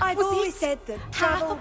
I've always said that travel...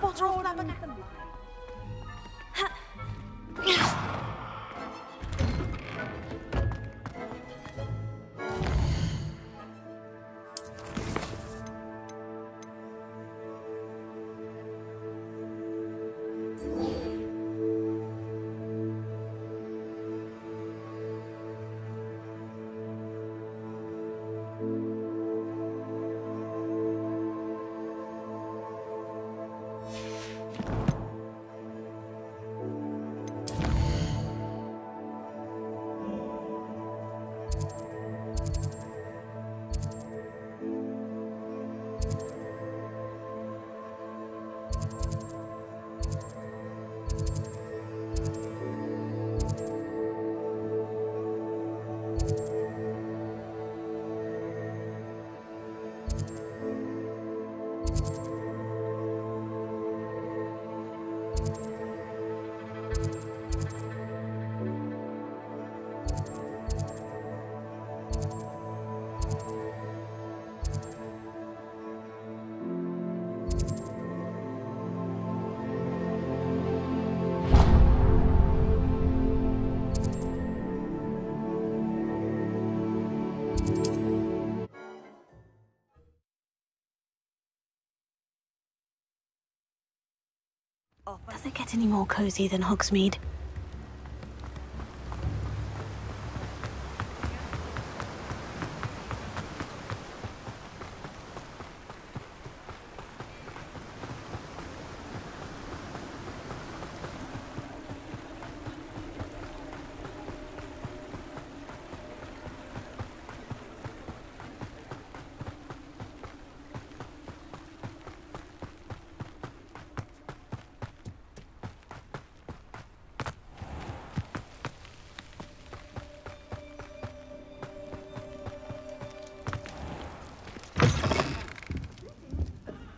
Does it get any more cozy than Hogsmeade?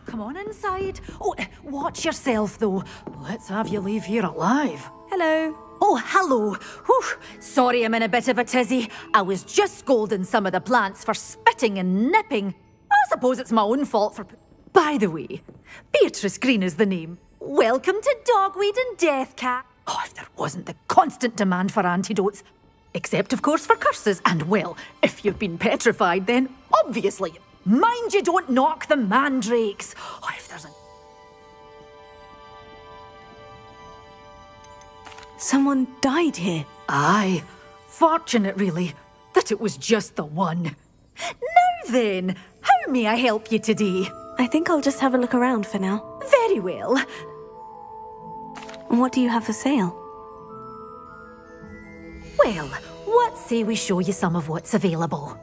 Come on inside. Oh, watch yourself, though. Let's have you leave here alive. Hello. Oh, hello. Whew. Sorry I'm in a bit of a tizzy. I was just scolding some of the plants for spitting and nipping. I suppose it's my own fault for... By the way, Beatrice Green is the name. Welcome to Dogweed and Deathcat. Oh, if there wasn't the constant demand for antidotes. Except, of course, for curses. And, well, if you've been petrified, then obviously... Mind you don't knock the mandrakes. Oh, if there's a... Someone died here. Aye. Fortunate, really, that it was just the one. Now then, how may I help you today? I think I'll just have a look around for now. Very well. And what do you have for sale? Well, what say we show you some of what's available?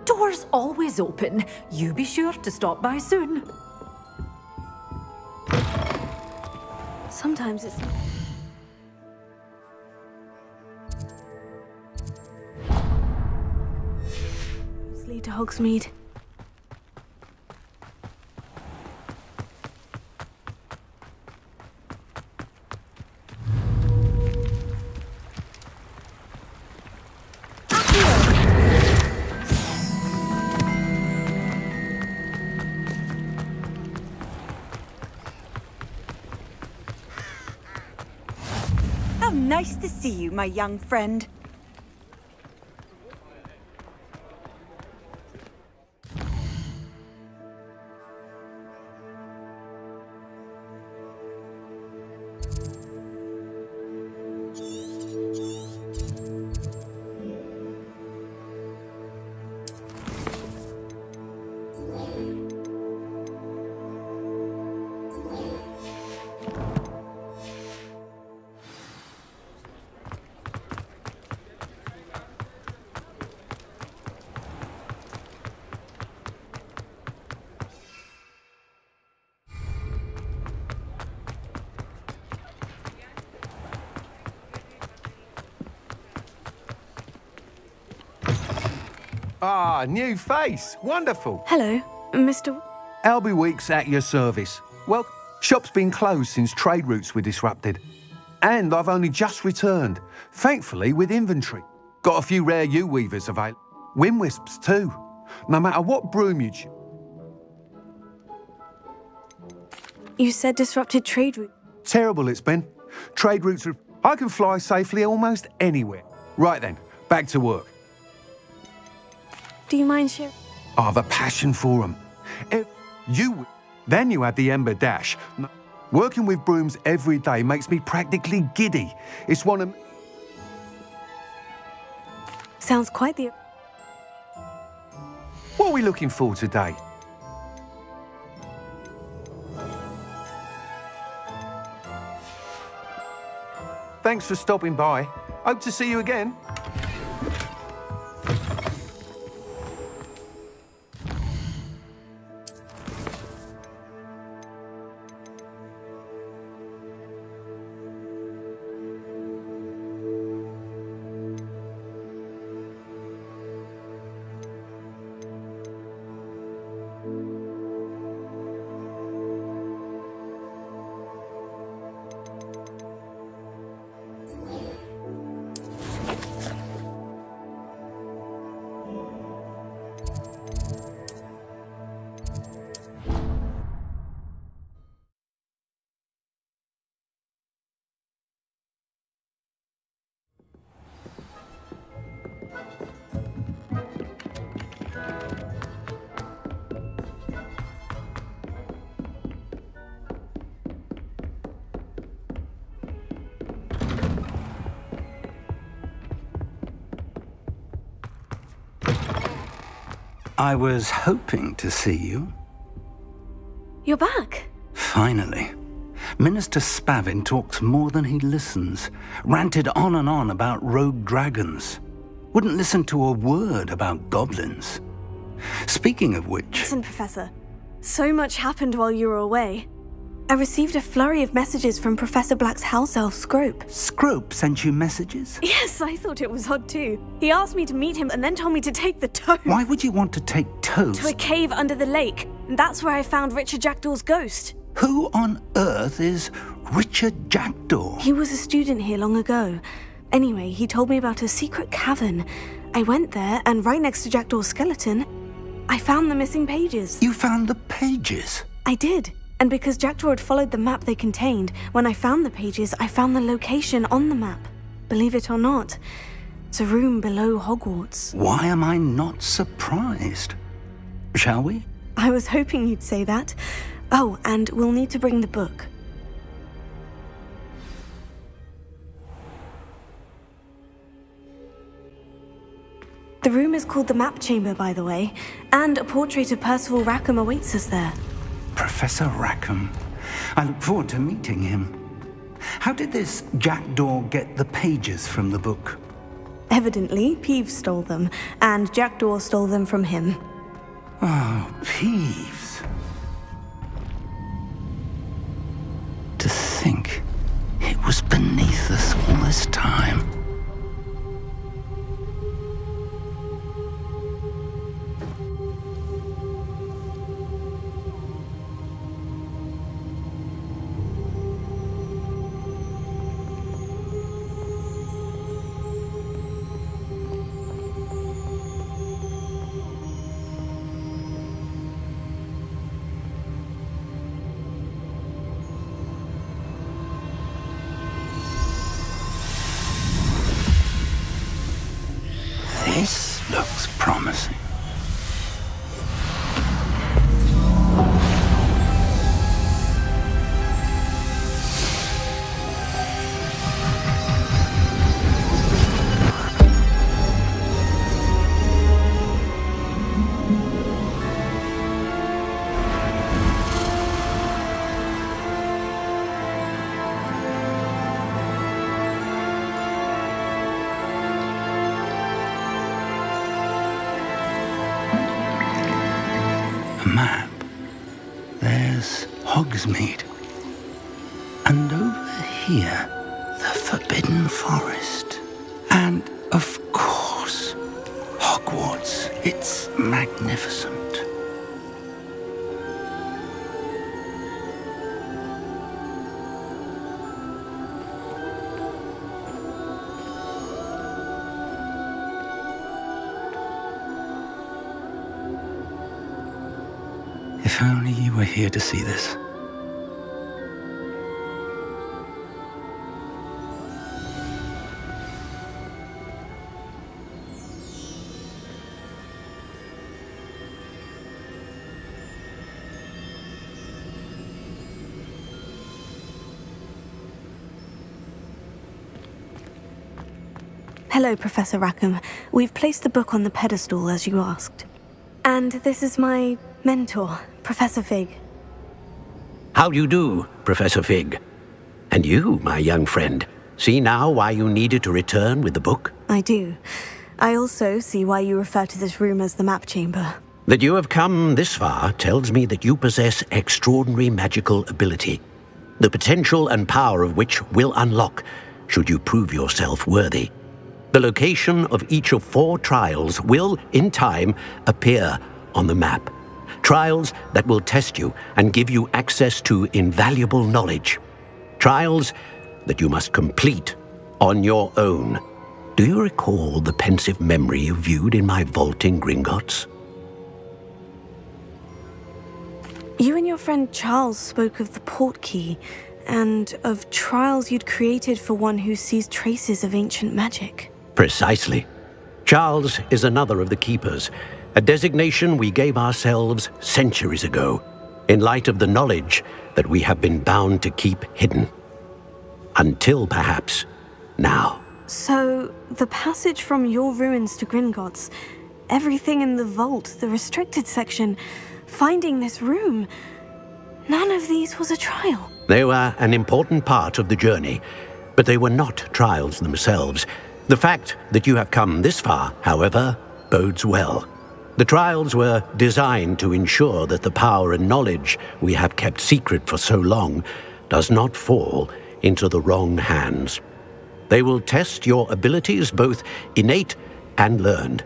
Doors always open. You be sure to stop by soon. Sometimes it's... lead to Hogsmeade. How nice to see you, my young friend. Ah, new face. Wonderful. Hello, Mr. Albie Weeks at your service. Well, shop's been closed since trade routes were disrupted. And I've only just returned, thankfully with inventory. Got a few rare U-weavers available. Wind wisps too. No matter what broom you choose. You said disrupted trade route. Terrible it's been. Trade routes are... I can fly safely almost anywhere. Right then, back to work. Do you mind sharing? I have a passion for them. Then you have the Ember Dash. Working with brooms every day makes me practically giddy. It's one of... Sounds quite the... What are we looking for today? Thanks for stopping by. Hope to see you again. I was hoping to see you. You're back. Finally. Minister Spavin talks more than he listens. Ranted on and on about rogue dragons. Wouldn't listen to a word about goblins. Speaking of which... Listen, Professor. So much happened while you were away. I received a flurry of messages from Professor Black's house elf, Scrope. Scrope sent you messages? Yes, I thought it was odd too. He asked me to meet him and then told me to take the toad. Why would you want to take toads? To a cave under the lake. And that's where I found Richard Jackdaw's ghost. Who on earth is Richard Jackdaw? He was a student here long ago. Anyway, he told me about a secret cavern. I went there, and right next to Jackdaw's skeleton, I found the missing pages. You found the pages? I did. And because Jackdaw had followed the map they contained, when I found the pages, I found the location on the map. Believe it or not, it's a room below Hogwarts. Why am I not surprised? Shall we? I was hoping you'd say that. Oh, and we'll need to bring the book. The room is called the Map Chamber, by the way, and a portrait of Percival Rackham awaits us there. Professor Rackham. I look forward to meeting him. How did this Jackdaw get the pages from the book? Evidently, Peeves stole them, and Jackdaw stole them from him. Oh, Peeves. To think it was beneath us all this time. This looks promising. Map. There's Hogsmeade. And over here, the Forbidden Forest. And, of course, Hogwarts. It's magnificent. If only you were here to see this. Hello, Professor Rackham. We've placed the book on the pedestal as you asked. And this is my mentor, Professor Fig. How do you do, Professor Fig? And you, my young friend, see now why you needed to return with the book? I do. I also see why you refer to this room as the map chamber. That you have come this far tells me that you possess extraordinary magical ability, the potential and power of which will unlock should you prove yourself worthy. The location of each of 4 trials will, in time, appear on the map. Trials that will test you and give you access to invaluable knowledge. Trials that you must complete on your own. Do you recall the pensive memory you viewed in my vault in Gringotts? You and your friend Charles spoke of the portkey, and of trials you'd created for one who sees traces of ancient magic. Precisely. Charles is another of the Keepers, a designation we gave ourselves centuries ago, in light of the knowledge that we have been bound to keep hidden. Until, perhaps, now. So, the passage from your ruins to Gringotts, everything in the vault, the restricted section, finding this room, none of these was a trial. They were an important part of the journey, but they were not trials themselves. The fact that you have come this far, however, bodes well. The trials were designed to ensure that the power and knowledge we have kept secret for so long does not fall into the wrong hands. They will test your abilities, both innate and learned.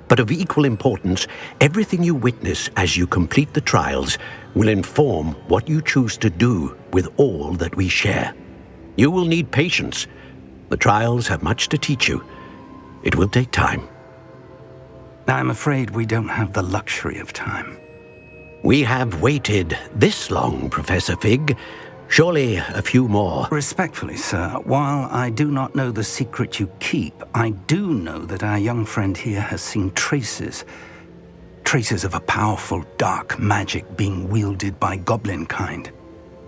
But of equal importance, everything you witness as you complete the trials will inform what you choose to do with all that we share. You will need patience. The trials have much to teach you. It will take time. I'm afraid we don't have the luxury of time. We have waited this long, Professor Fig. Surely a few more. Respectfully, sir, while I do not know the secret you keep, I do know that our young friend here has seen traces of a powerful dark magic being wielded by goblin kind.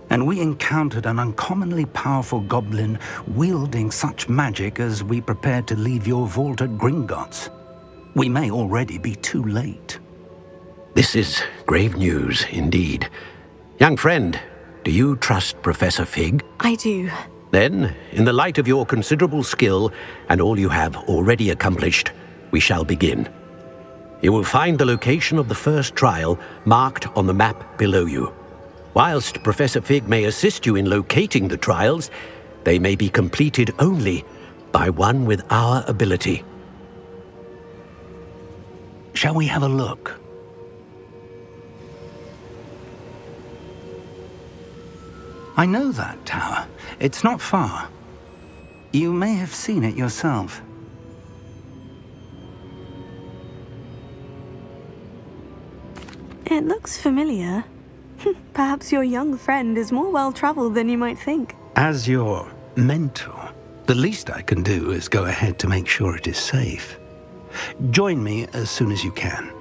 And we encountered an uncommonly powerful goblin wielding such magic as we prepared to leave your vault at Gringotts. We may already be too late. This is grave news indeed. Young friend, do you trust Professor Fig? I do. Then, in the light of your considerable skill and all you have already accomplished, we shall begin. You will find the location of the first trial marked on the map below you. Whilst Professor Fig may assist you in locating the trials, they may be completed only by one with our ability. Shall we have a look? I know that tower. It's not far. You may have seen it yourself. It looks familiar. Perhaps your young friend is more well-traveled than you might think. As your mentor, the least I can do is go ahead to make sure it is safe. Join me as soon as you can.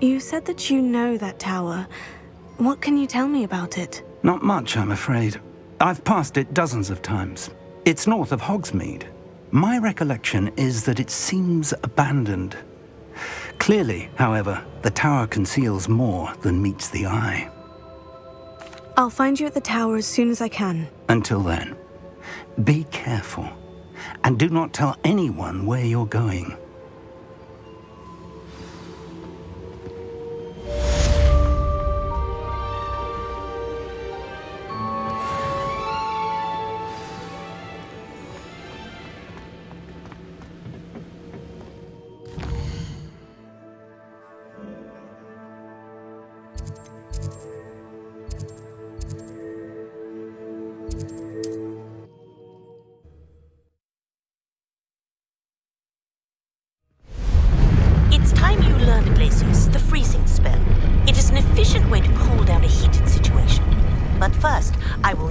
You said that you know that tower. What can you tell me about it? Not much, I'm afraid. I've passed it dozens of times. It's north of Hogsmeade. My recollection is that it seems abandoned. Clearly, however, the tower conceals more than meets the eye. I'll find you at the tower as soon as I can. Until then, be careful, and do not tell anyone where you're going.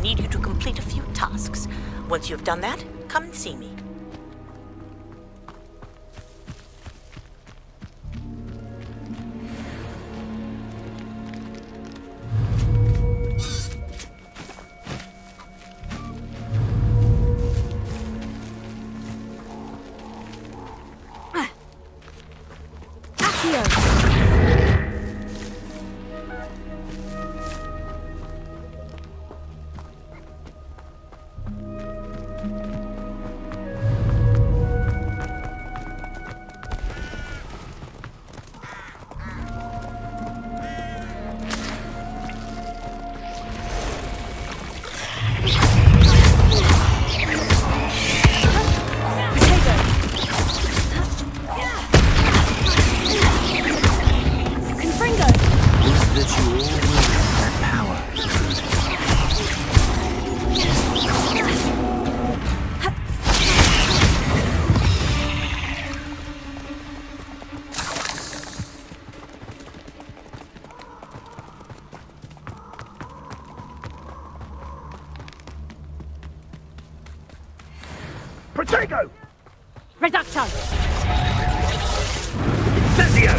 need you to complete a few tasks. Once you've done that, come and see me. Protego! Reduction! Incendio!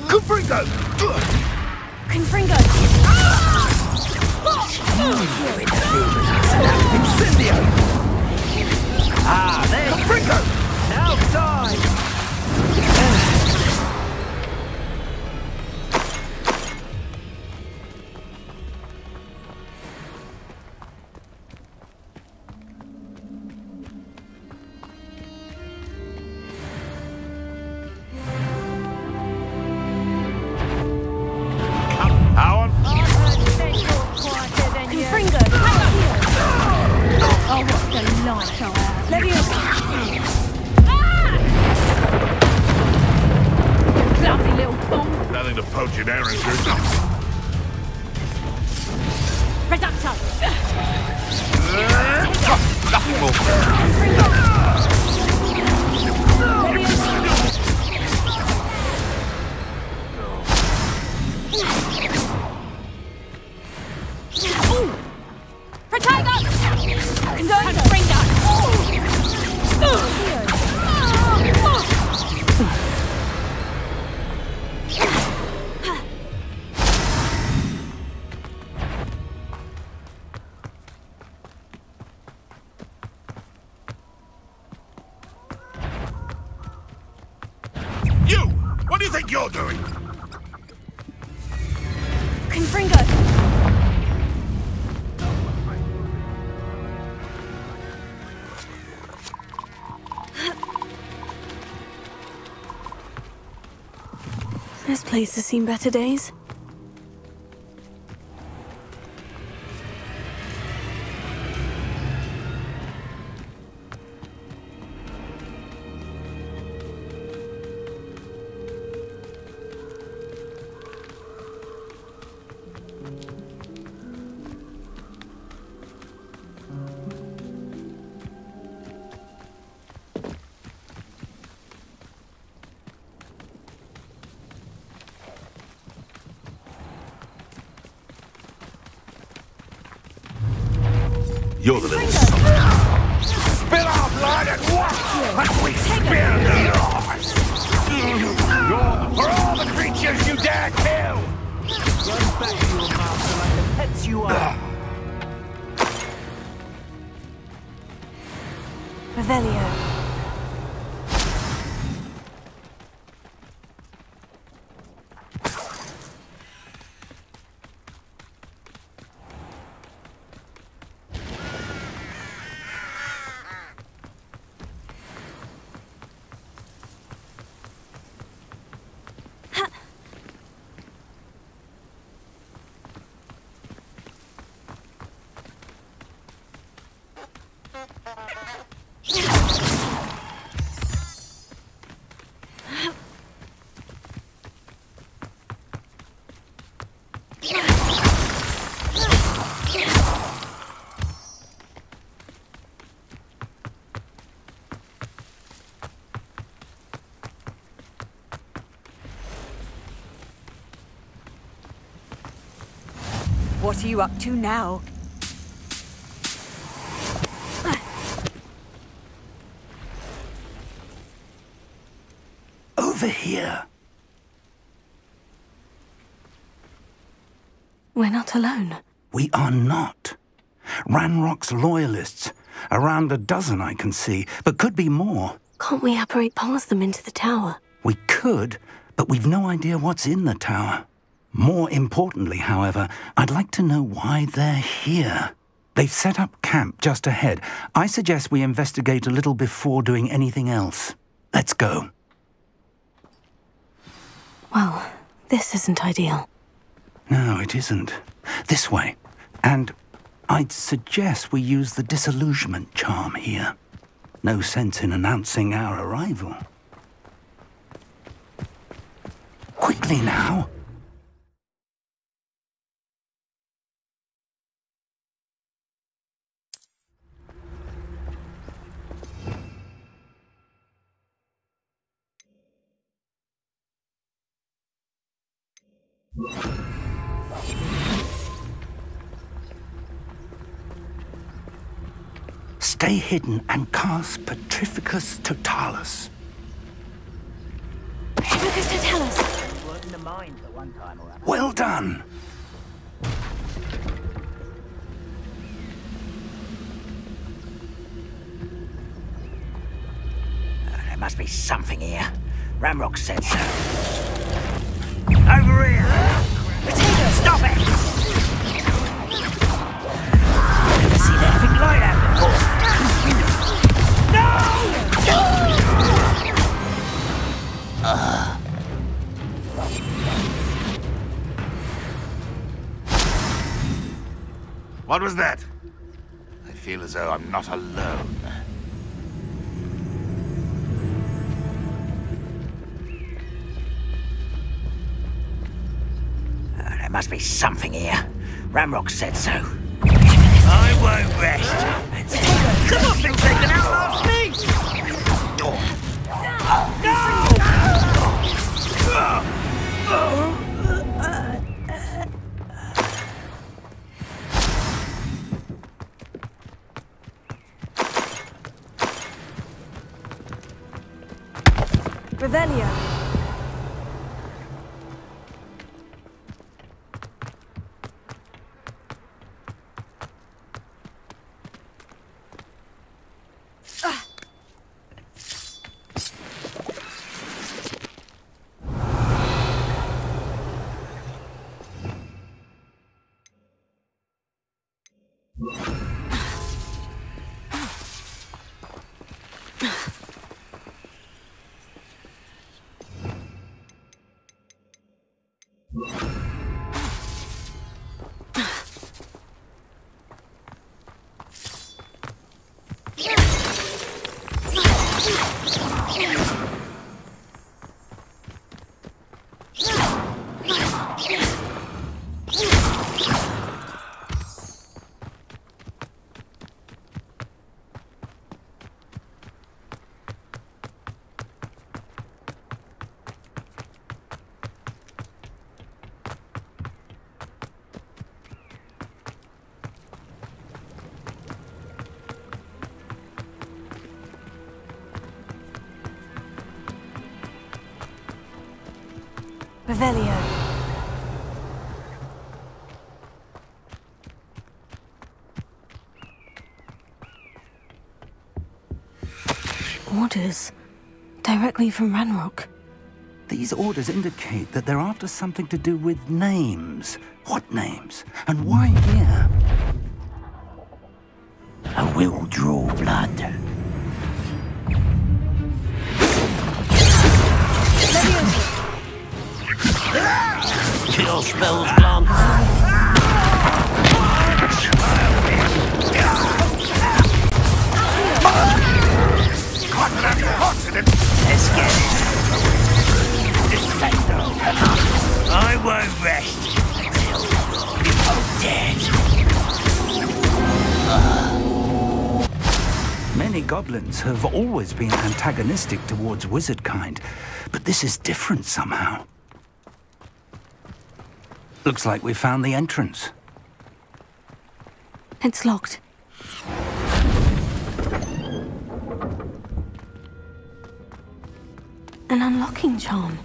Confringo! Confringo! Incendio! Ah, there! Confringo! Now die! Nothing to poach in Errands, is there? Reduction! Nothing more. You! What do you think you're doing? Confringo! This place has seen better days. You're the little son. Spill out blood and watch as we spear yours! For all the creatures you dare kill! Run back to your master like the pets you are. Revelio. What are you up to now? Over here. We're not alone. We are not. Ranrock's loyalists. Around a dozen I can see, but could be more. Can't we apparate past them into the tower? We could, but we've no idea what's in the tower. More importantly, however, I'd like to know why they're here. They've set up camp just ahead. I suggest we investigate a little before doing anything else. Let's go. Well, this isn't ideal. No, it isn't. This way. And I'd suggest we use the disillusionment charm here. No sense in announcing our arrival. Quickly now. Stay hidden and cast Petrificus Totalis. Petrificus Totalis! Well done! There must be something here. Ramrock said so. Over here! Potato, stop it! Never seen anything like that before. What was that? I feel as though I'm not alone. There must be something here. Ramrock said so. I won't rest. Come on, things they can outlast me! Revelio. Revelio. Orders. Directly from Ranrock. These orders indicate that they're after something to do with names. What names? And why here? I will draw blood. Kill spells blunt. Let's get it. Defendo. I won't rest until you're both dead. Many goblins have always been antagonistic towards wizard kind, but this is different somehow. Looks like we found the entrance. It's locked. An unlocking charm.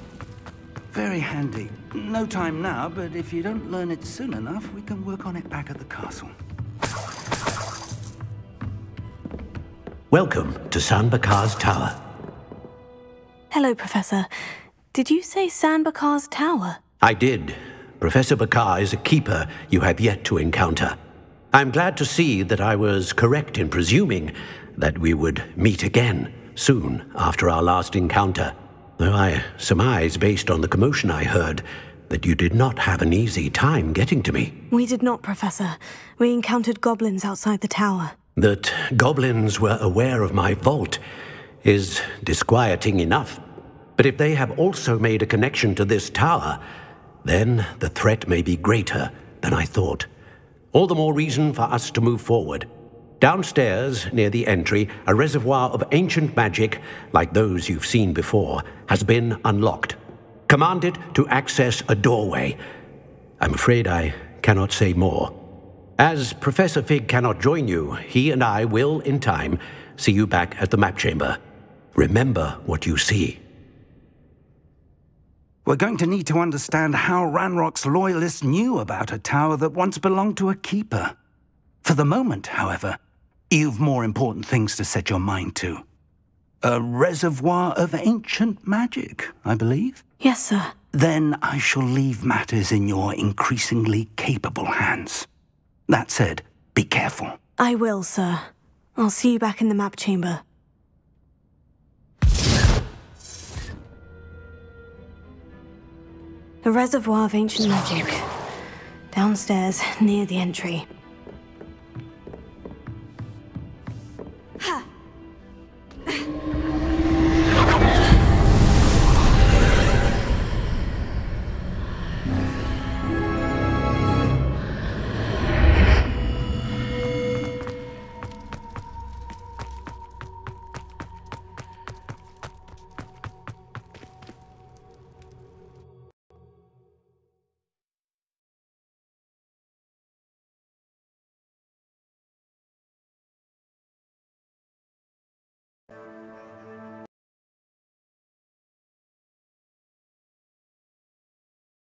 Very handy. No time now, but if you don't learn it soon enough, we can work on it back at the castle. Welcome to San Bakar's Tower. Hello, Professor. Did you say San Bakar's Tower? I did. Professor Bakar is a keeper you have yet to encounter. I'm glad to see that I was correct in presuming that we would meet again soon after our last encounter. Though I surmise, based on the commotion I heard, that you did not have an easy time getting to me. We did not, Professor. We encountered goblins outside the tower. That goblins were aware of my vault is disquieting enough. But if they have also made a connection to this tower, then the threat may be greater than I thought. All the more reason for us to move forward. Downstairs, near the entry, a reservoir of ancient magic, like those you've seen before, has been unlocked. Command it to access a doorway. I'm afraid I cannot say more. As Professor Fig cannot join you, he and I will, in time, see you back at the map chamber. Remember what you see. We're going to need to understand how Ranrock's loyalists knew about a tower that once belonged to a keeper. For the moment, however, you've more important things to set your mind to. A reservoir of ancient magic, I believe? Yes, sir. Then I shall leave matters in your increasingly capable hands. That said, be careful. I will, sir. I'll see you back in the map chamber. A reservoir of ancient magic. Downstairs, near the entry. Ha!